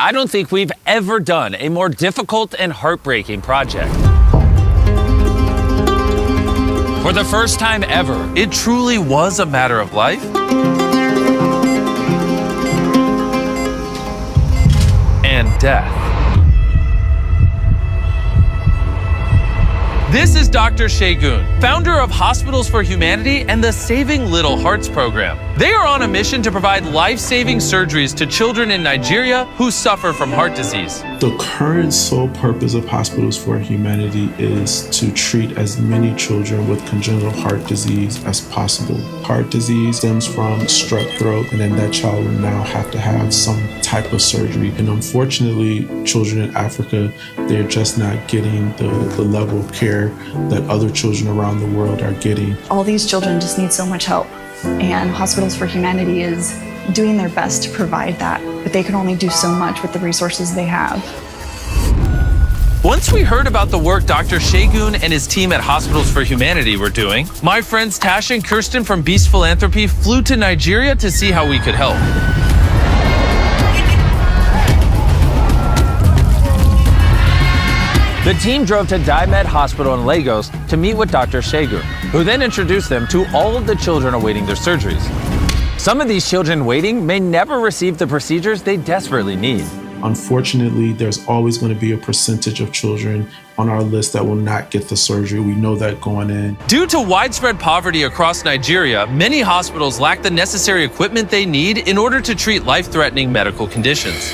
I don't think we've ever done a more difficult and heartbreaking project. For the first time ever, it truly was a matter of life and death. This is Dr. Şegün, founder of Hospitals for Humanity and the Saving Little Hearts program. They are on a mission to provide life-saving surgeries to children in Nigeria who suffer from heart disease. The current sole purpose of Hospitals for Humanity is to treat as many children with congenital heart disease as possible. Heart disease stems from strep throat, and then that child will now have to have some type of surgery. And unfortunately, children in Africa, they're just not getting the level of care that other children around the world are getting. All these children just need so much help, and Hospitals for Humanity is doing their best to provide that, but they can only do so much with the resources they have. Once we heard about the work Dr. Şegün and his team at Hospitals for Humanity were doing, my friends Tash and Kirsten from Beast Philanthropy flew to Nigeria to see how we could help. The team drove to Diemed Hospital in Lagos to meet with Dr. Şegün, who then introduced them to all of the children awaiting their surgeries. Some of these children waiting may never receive the procedures they desperately need. Unfortunately, there's always going to be a percentage of children on our list that will not get the surgery. We know that going in. Due to widespread poverty across Nigeria, many hospitals lack the necessary equipment they need in order to treat life-threatening medical conditions.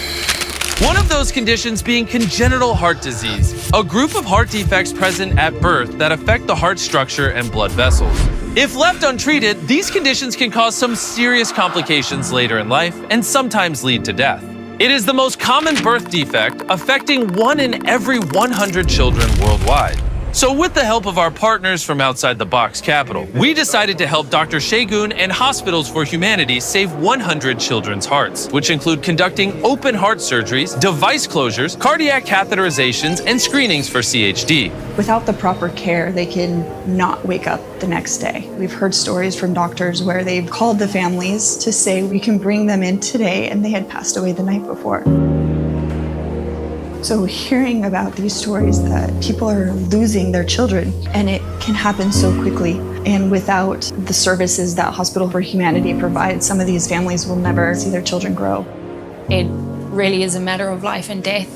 One of those conditions being congenital heart disease, a group of heart defects present at birth that affect the heart structure and blood vessels. If left untreated, these conditions can cause some serious complications later in life and sometimes lead to death. It is the most common birth defect, affecting 1 in every 100 children worldwide. So with the help of our partners from outside the box capital, we decided to help Dr. Şegün and Hospitals for Humanity save 100 children's hearts, which include conducting open heart surgeries, device closures, cardiac catheterizations, and screenings for CHD. Without the proper care, they can not wake up the next day. We've heard stories from doctors where they've called the families to say we can bring them in today, and they had passed away the night before. So hearing about these stories that people are losing their children, and it can happen so quickly, and without the services that Hospital for Humanity provides, some of these families will never see their children grow. It really is a matter of life and death.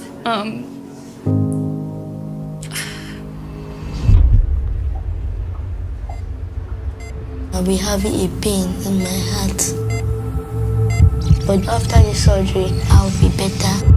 I'll be having a pain in my heart, but after the surgery, I'll be better.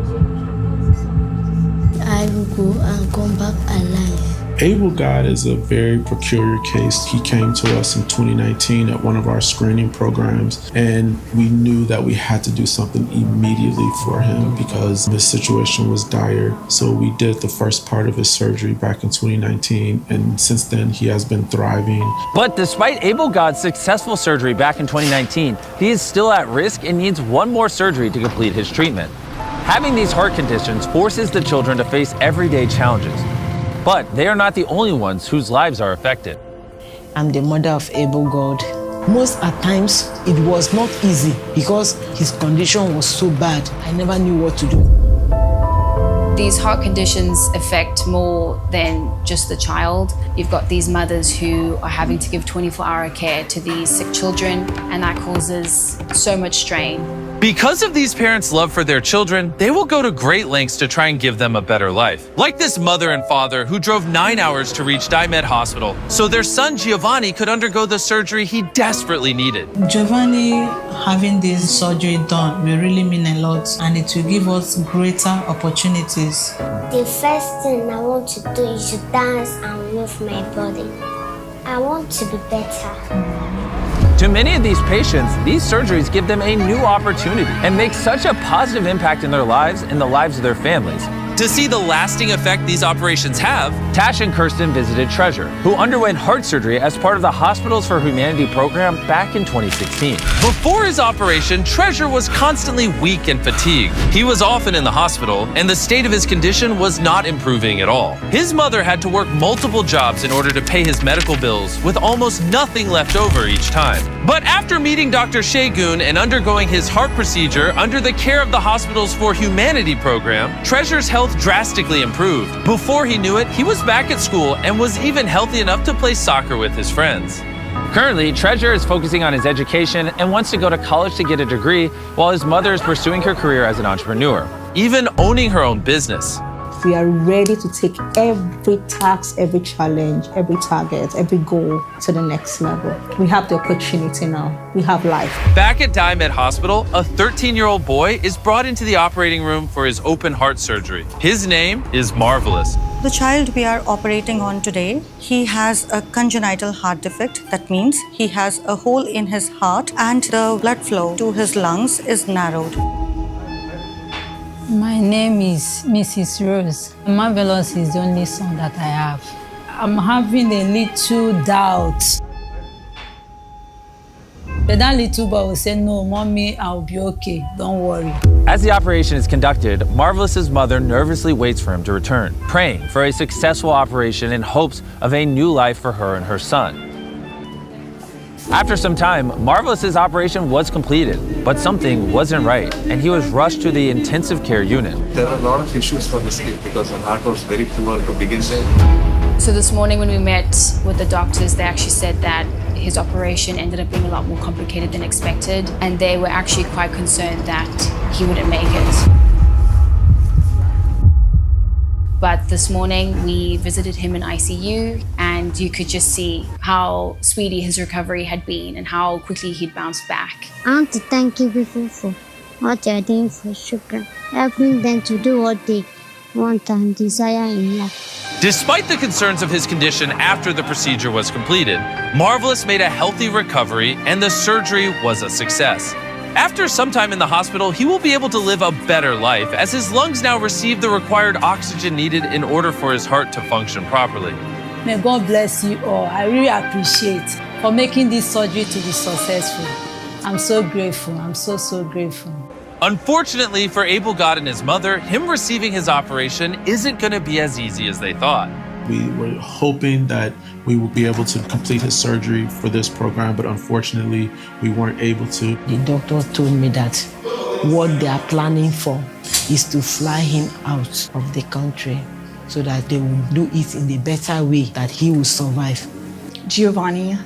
I will go and come back alive. Abel God is a very peculiar case. He came to us in 2019 at one of our screening programs, and we knew that we had to do something immediately for him because his situation was dire. So we did the first part of his surgery back in 2019, and since then he has been thriving. But despite Abel God's successful surgery back in 2019, he is still at risk and needs one more surgery to complete his treatment. Having these heart conditions forces the children to face everyday challenges. But they are not the only ones whose lives are affected. I'm the mother of Abel God. Most at times, it was not easy because his condition was so bad. I never knew what to do. These heart conditions affect more than just the child. You've got these mothers who are having to give 24-hour care to these sick children, and that causes so much strain. Because of these parents' love for their children, they will go to great lengths to try and give them a better life. Like this mother and father who drove 9 hours to reach Diemed Hospital so their son Giovanni could undergo the surgery he desperately needed. Giovanni having this surgery done will really mean a lot, and it will give us greater opportunities. The first thing I want to do is to dance and move my body. I want to be better. To many of these patients, these surgeries give them a new opportunity and make such a positive impact in their lives and the lives of their families. To see the lasting effect these operations have, Tash and Kirsten visited Treasure, who underwent heart surgery as part of the Hospitals for Humanity program back in 2016. before his operation, Treasure was constantly weak and fatigued. He was often in the hospital, and the state of his condition was not improving at all. His mother had to work multiple jobs in order to pay his medical bills, with almost nothing left over each time. But after meeting Dr. Shagun and undergoing his heart procedure under the care of the Hospitals for Humanity program, Treasure's health drastically improved. Before he knew it, he was back at school and was even healthy enough to play soccer with his friends. Currently, Treasure is focusing on his education and wants to go to college to get a degree, while his mother is pursuing her career as an entrepreneur. Even owning her own business. We are ready to take every task, every challenge, every target, every goal to the next level. We have the opportunity now. We have life. Back at Diemed Hospital, a 13-year-old boy is brought into the operating room for his open heart surgery. His name is Marvelous. The child we are operating on today, he has a congenital heart defect. That means he has a hole in his heart and the blood flow to his lungs is narrowed. My name is Mrs. Rose. Marvelous is the only son that I have. I'm having a little doubt. But that little boy will say, no, mommy, I'll be okay. Don't worry. As the operation is conducted, Marvelous's mother nervously waits for him to return, praying for a successful operation in hopes of a new life for her and her son. After some time, Marvelous's operation was completed, but something wasn't right, and he was rushed to the intensive care unit. There are a lot of issues for this kid because the heart was very poor to begin with. So this morning when we met with the doctors, they actually said that his operation ended up being a lot more complicated than expected, and they were actually quite concerned that he wouldn't make it. But this morning we visited him in ICU, and you could just see how speedy his recovery had been and how quickly he'd bounced back. I want to thank you people for what they are doing for children, helping them to do what they want and desire in life. Despite the concerns of his condition after the procedure was completed, Marvelous made a healthy recovery and the surgery was a success. After some time in the hospital, he will be able to live a better life as his lungs now receive the required oxygen needed in order for his heart to function properly. May God bless you all. I really appreciate for making this surgery to be successful. I'm so grateful. I'm so grateful. Unfortunately for Abel God and his mother, him receiving his operation isn't going to be as easy as they thought. We were hoping that we would be able to complete his surgery for this program, but unfortunately, we weren't able to. The doctor told me that what they are planning for is to fly him out of the country so that they will do it in a better way that he will survive. Giovanni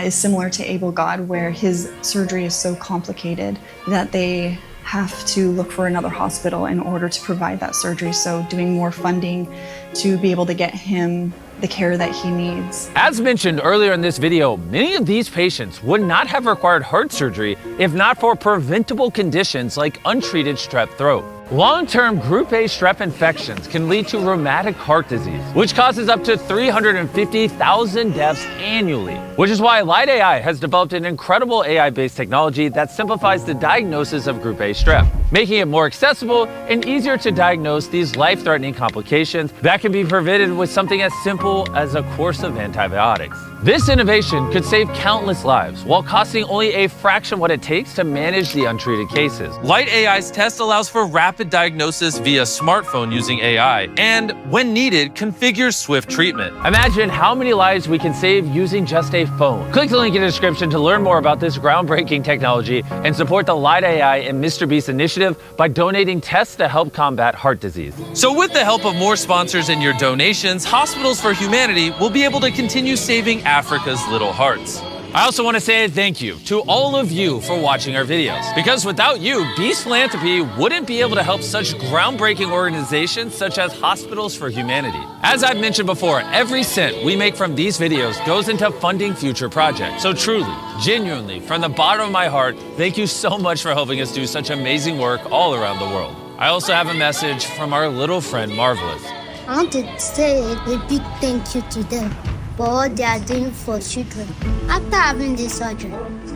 is similar to Abel God, where his surgery is so complicated that they have to look for another hospital in order to provide that surgery. So doing more funding to be able to get him the care that he needs. As mentioned earlier in this video, many of these patients would not have required heart surgery if not for preventable conditions like untreated strep throat. Long-term Group A strep infections can lead to rheumatic heart disease, which causes up to 350,000 deaths annually, which is why Light AI has developed an incredible AI-based technology that simplifies the diagnosis of Group A strep, making it more accessible and easier to diagnose these life-threatening complications that can be prevented with something as simple as a course of antibiotics. This innovation could save countless lives while costing only a fraction what it takes to manage the untreated cases. Light AI's test allows for rapid diagnosis via smartphone using AI and, when needed, configures swift treatment. Imagine how many lives we can save using just a phone. Click the link in the description to learn more about this groundbreaking technology and support the Light AI and Mr. Beast initiative by donating tests to help combat heart disease. So with the help of more sponsors and your donations, Hospitals for Humanity will be able to continue saving Africa's little hearts. I also want to say thank you to all of you for watching our videos, because without you, Beast Philanthropy wouldn't be able to help such groundbreaking organizations such as Hospitals for Humanity. As I've mentioned before, every cent we make from these videos goes into funding future projects. So truly, genuinely, from the bottom of my heart, thank you so much for helping us do such amazing work all around the world. I also have a message from our little friend, Marvelous. I want to say a big thank you to them for what they are doing for children. After having this surgery,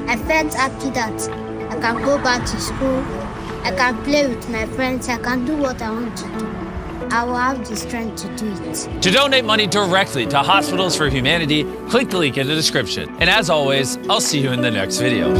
I felt happy that I can go back to school, I can play with my friends, I can do what I want to do. I will have the strength to do it. To donate money directly to Hospitals for Humanity, click the link in the description. And as always, I'll see you in the next video.